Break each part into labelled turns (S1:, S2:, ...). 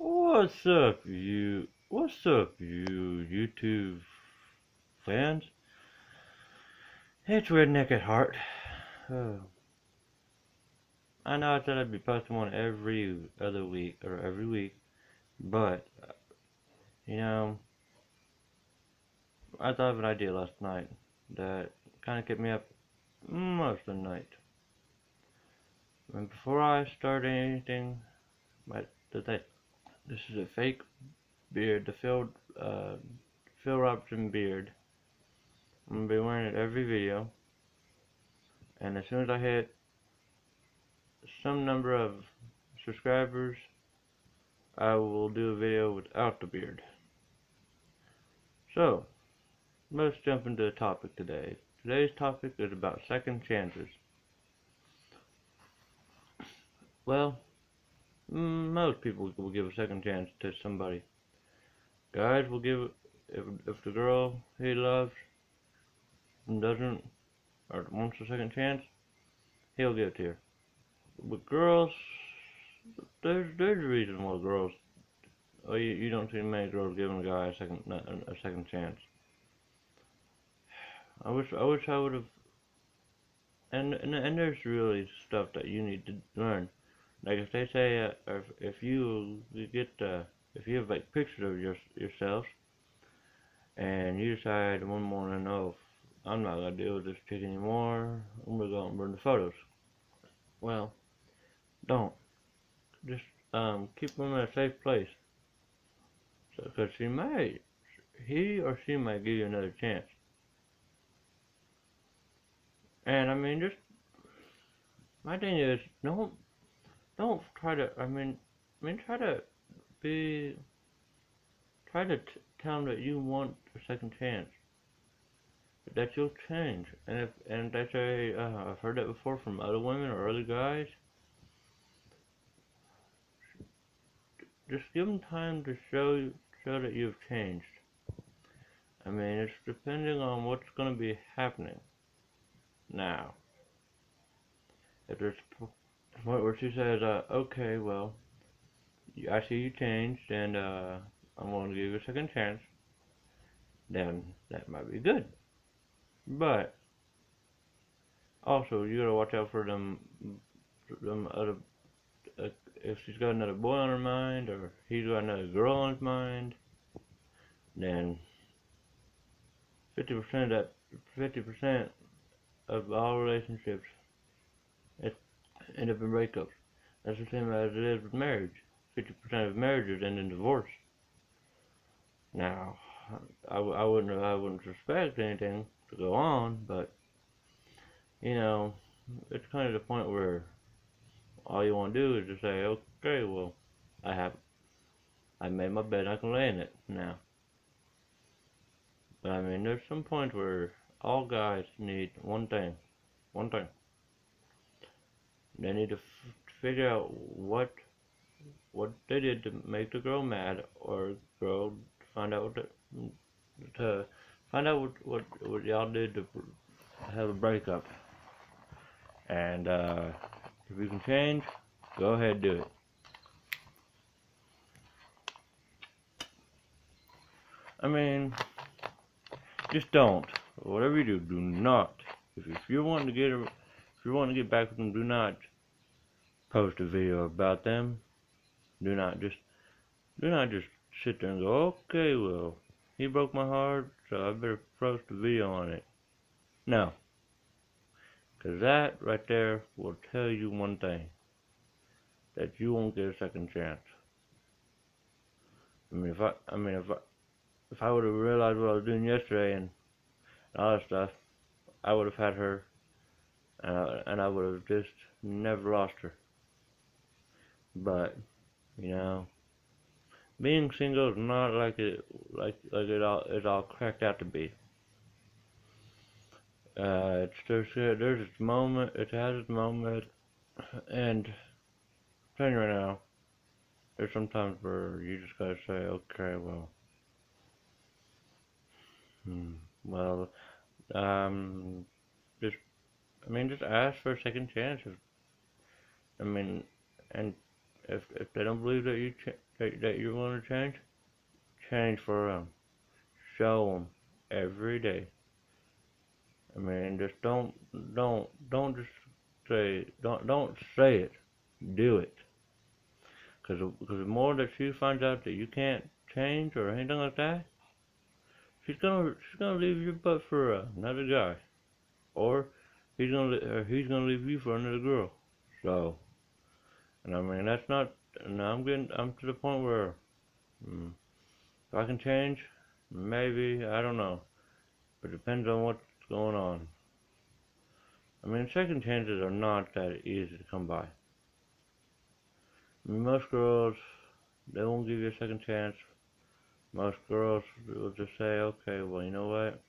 S1: What's up, you YouTube fans? It's Redneck at heart. Oh, I know I said I'd be posting one every other week, or every week, but, you know, I thought of an idea last night that kind of kept me up most of the night. And before I start anything, this is a fake beard, the Phil Robertson beard. I'm gonna be wearing it every video, and as soon as I hit some number of subscribers, I will do a video without the beard. So, let's jump into the topic today. Today's topic is about second chances. Well, most people will give a second chance to somebody. Guys will give, if the girl he loves doesn't, or wants a second chance, he'll give it to her. With girls, there's a reason why girls, you don't see many girls giving a guy a second chance. I wish I would have. And there's really stuff that you need to learn. Like if they say, if you get, if you have like pictures of yourself, and you decide one morning, oh, I'm not gonna deal with this chick anymore. I'm gonna go out and burn the photos. Well, don't. Just keep them in a safe place. So, because he or she might give you another chance. And I mean, just my thing is, don't try to. Try to tell them that you want a second chance, that you'll change. And they say, I've heard that before from other women or other guys. Just give them time to show that you've changed. I mean, it's depending on what's going to be happening. Now, if there's a point where she says, okay, well, I see you changed, and I'm going to give you a second chance, then that might be good. But also, you gotta watch out for them other. If she's got another boy on her mind, or he's got another girl on his mind, then 50% of all relationships end up in breakups. That's the same as it is with marriage. 50% of marriages end in divorce. Now, I wouldn't suspect anything to go on, but you know, it's kind of the point where all you want to do is just say, okay, well, I made my bed, I can lay in it now. But I mean, there's some point where all guys need one thing. They need to figure out what they did to make the girl mad, or girl find out what y'all did to have a breakup. And if you can change, go ahead and do it. I mean, just don't. Whatever you do, do not. If you're wanting to get back with them, do not post a video about them. Do not just sit there and go, okay, well, he broke my heart, so I better post a video on it. No. Because that right there will tell you one thing. That you won't get a second chance. I mean, if I would have realized what I was doing yesterday and all that stuff, I would have had her, and I would have just never lost her. But, you know, being single is not like it all cracked out to be. There's its moment, it has its moment, and I'm telling you right now, there's sometimes where you just gotta say, okay, well, just ask for a second chance. I mean, and if they don't believe that that you're willing to change for them. Show them every day. I mean, just don't just don't say it. Do it. Because the more that she finds out that you can't change or anything like that, she's gonna leave your butt for another guy, or he's gonna leave you for another girl. So, and I mean that's not. And I'm to the point where mm, if I can change, maybe I don't know, but it depends on what's going on. I mean, second chances are not that easy to come by. I mean, most girls they won't give you a second chance. Most girls will just say, okay, well, you know what?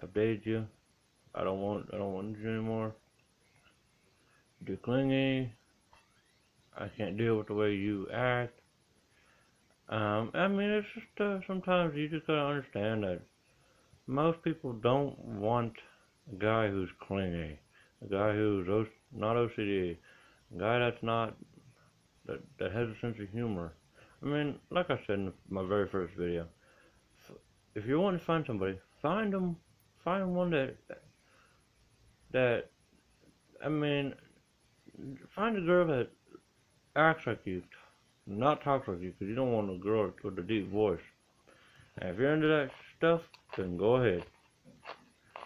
S1: I've dated you. I don't want you anymore. You're clingy. I can't deal with the way you act. I mean, it's just sometimes you just gotta understand that most people don't want a guy who's clingy, a guy who's not OCD, a guy that's not that has a sense of humor. I mean, like I said in my very first video, if you want to find somebody, find one that I mean, find a girl that acts like you, not talks like you, because you don't want a girl with a deep voice. And if you're into that stuff, then go ahead.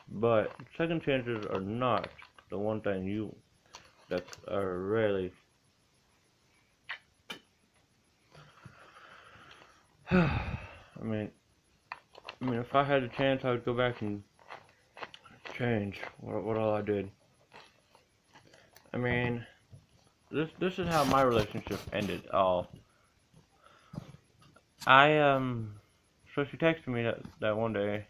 S1: But second chances are not the one thing that are really. I mean, if I had a chance, I would go back and change what all I did. I mean, this is how my relationship ended. So she texted me that one day,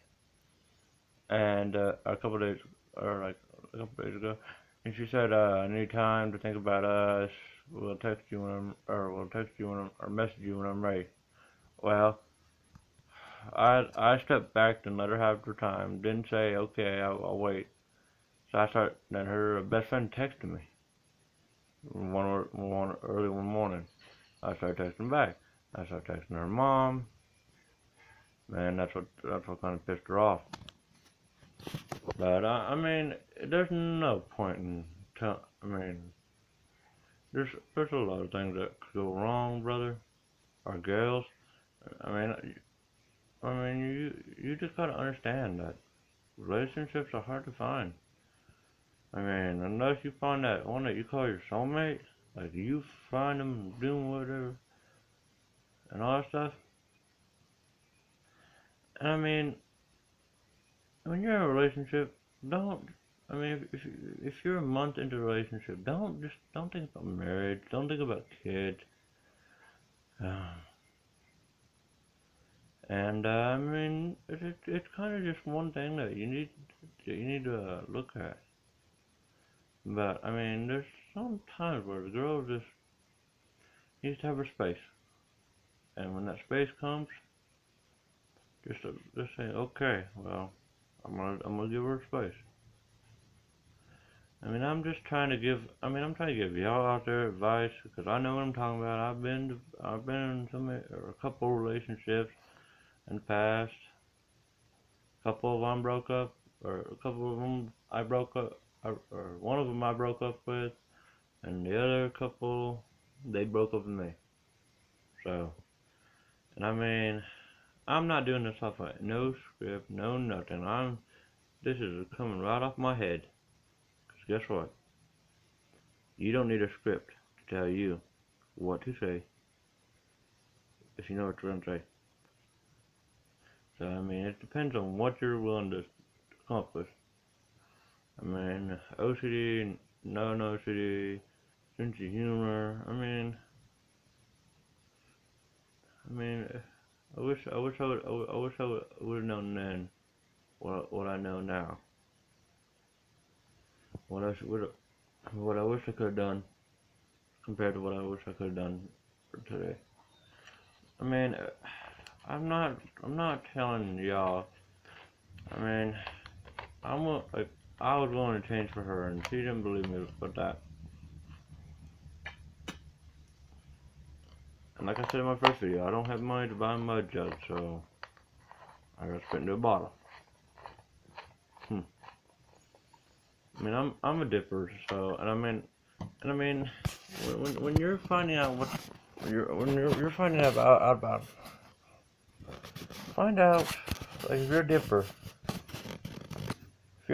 S1: and a couple days, or like a couple days ago, and she said, "I need time to think about us. We'll text you or message you when I'm ready." Well, I stepped back and let her have her time. Didn't say, "Okay, I'll wait." So then her best friend texted me early one morning. I started texting back. I started texting her mom. Man, that's what kind of pissed her off. But I mean, there's no point in I mean, there's a lot of things that could go wrong, brother, or girls. I mean, you just gotta understand that relationships are hard to find. I mean, unless you find that one that you call your soulmate, like you find them doing whatever and all that stuff. And I mean, when you're in a relationship, don't. I mean, if you're a month into a relationship, don't think about marriage. Don't think about kids. And I mean, it's kind of just one thing that you need to look at. But I mean, there's some times where the girl just needs to have her space, and when that space comes, just say, okay, well, I'm gonna give her space. I mean, I'm trying to give y'all out there advice because I know what I'm talking about. I've been in a couple relationships in the past. A couple of them broke up, or a couple of them I broke up, or one of them I broke up with, and the other couple they broke up with me. So, and I mean, I'm not doing this off of no script, no nothing. This is coming right off my head. Cause guess what? You don't need a script to tell you what to say if you know what you're gonna say. So I mean, it depends on what you're willing to accomplish. I mean, OCD, non-OCD, sense of humor. I mean, I wish I would have known then what I know now. What I wish I could have done compared to what I wish I could have done for today. I mean, I'm not telling y'all. I mean, like I was willing to change for her, and she didn't believe me with that. And like I said in my first video, I don't have money to buy a mud jug, so I gotta spit into a bottle. I mean, I'm a dipper, so, and I mean, when you're finding out when you're finding out about, find out, like, if you're a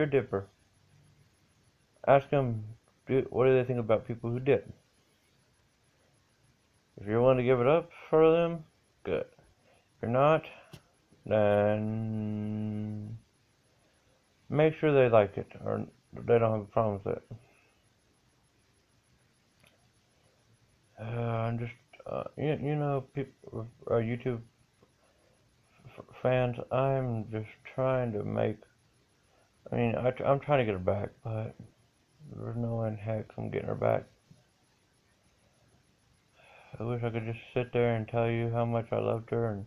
S1: dipper, ask them, what do they think about people who dip? If you're willing to give it up for them, good. If you're not, then make sure they like it, or they don't have a problem with it. I'm just, you know, people, YouTube fans, I'm just trying to make, I mean, I'm trying to get her back, but there's no way in heck I'm getting her back. I wish I could just sit there and tell you how much I loved her and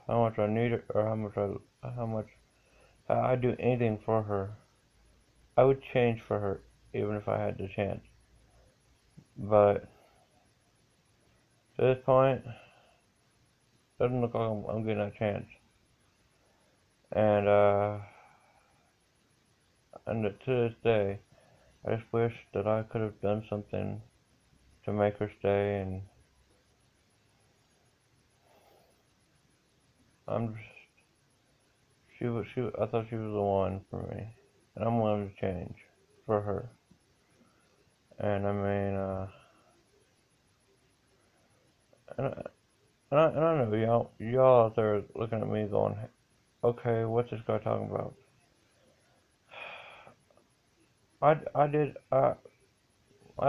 S1: how much I need her, or how much I'd do anything for her. I would change for her, even if I had the chance. But to this point, doesn't look like I'm getting that chance. And to this day, I just wish that I could have done something to make her stay, and I'm just, I thought she was the one for me, and I'm willing to change for her. And I mean, and I know y'all out there looking at me going, okay, what's this guy talking about? I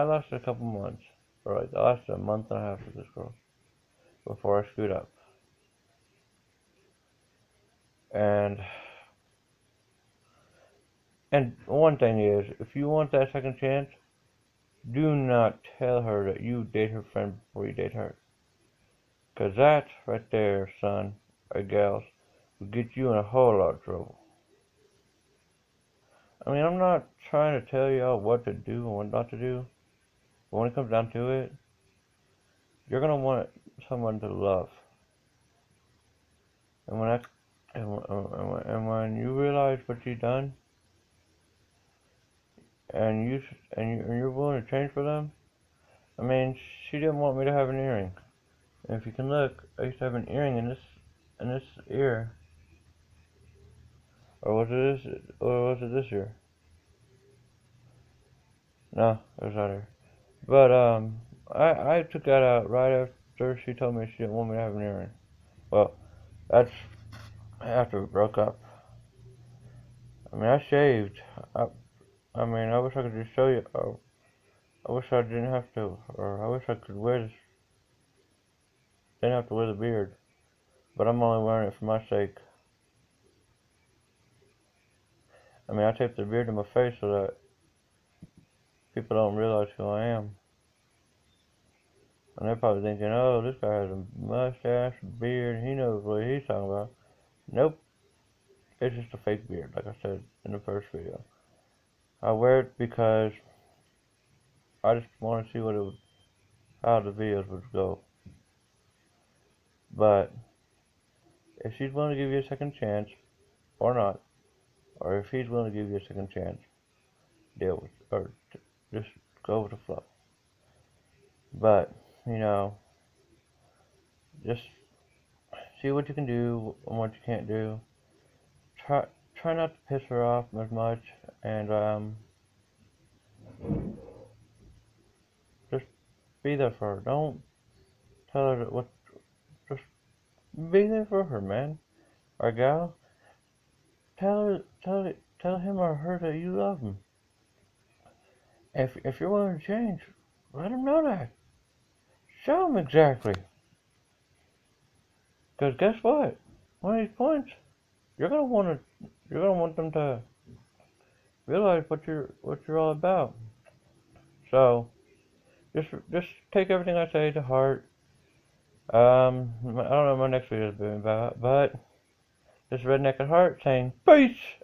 S1: lasted a couple months, right? I lasted a month and a half with this girl before I screwed up. And one thing is, if you want that second chance, do not tell her that you date her friend before you date her. 'Cause that right there, son or gals, will get you in a whole lot of trouble. I mean, I'm not trying to tell y'all what to do and what not to do, but when it comes down to it, you're gonna want someone to love. And when you realize what you've done, and you're willing to change for them, I mean, she didn't want me to have an earring. And if you can look, I used to have an earring in this ear. Or was it this ear? No, it was that ear. But I took that out right after she told me she didn't want me to have an earring. Well, that's after we broke up. I mean, I shaved. I mean, I wish I could just show you. I wish I didn't have to, or I wish I could didn't have to wear the beard. But I'm only wearing it for my sake. I mean, I taped the beard to my face so that people don't realize who I am. And they're probably thinking, oh, this guy has a mustache, beard, he knows what he's talking about. Nope. It's just a fake beard, like I said in the first video. I wear it because I just want to see how the videos would go. But if she's willing to give you a second chance, or not, or if he's willing to give you a second chance, just go with the flow. But, you know, just see what you can do and what you can't do. Try not to piss her off as much, and just be there for her. Don't tell her just be there for her, man or gal. Tell him or her that you love him. If you're willing to change, let him know that. Show him exactly. Because guess what? One of these points, you're gonna want them to realize what you're all about. So just take everything I say to heart. I don't know what my next video is about, but this is Redneck at Heart saying peace.